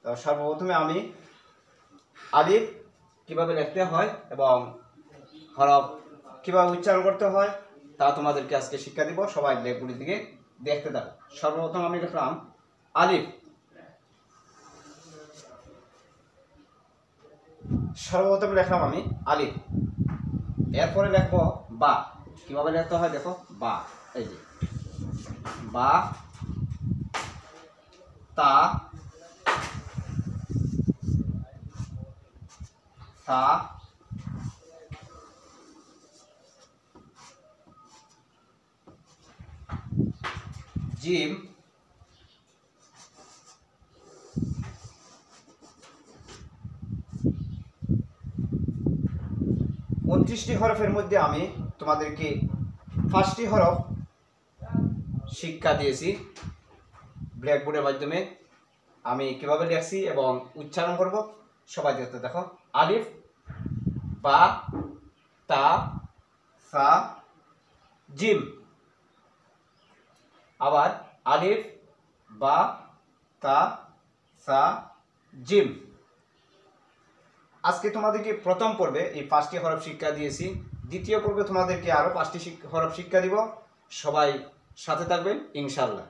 তো সর্বপ্রথমে আমি আলিফ কিভাবে লিখতে হয় এবং হরফ কিভাবে উচ্চারণ করতে হয় তা তোমাদেরকে আজকে শিক্ষা দিব। সবাই ব্ল্যাকবোর্ডের দিকে দেখতে থাকো। সর্বপ্রথম আমি লিখলাম আলিফ। সর্বপ্রথম লিখলাম আমি আলিফ। এরপরে লিখবো বা। কিভাবে লিখতে হয় দেখো, বা, এই যে বা, তা, সা, জিম, 29টি হরফের মধ্যে আমি তোমাদেরকে 5টি হরফ শিক্ষা দিয়েছি ব্ল্যাকবোর্ডের মাধ্যমে। আমি কিভাবে লিখছি এবং উচ্চারণ করব সবাই দেখতে দেখো। আলিফ, বা, তা, সা, জিম। আবার আলিফ, বা, তা, সা, জিম। আজকে তোমাদেরকে প্রথম পর্বে এই 5টি হরফ শিক্ষা দিয়েছি। দ্বিতীয় পর্বে তোমাদেরকে আরও 5টি হরফ শিক্ষা দিব। সবাই সাথে থাকবেন ইনশাআল্লাহ।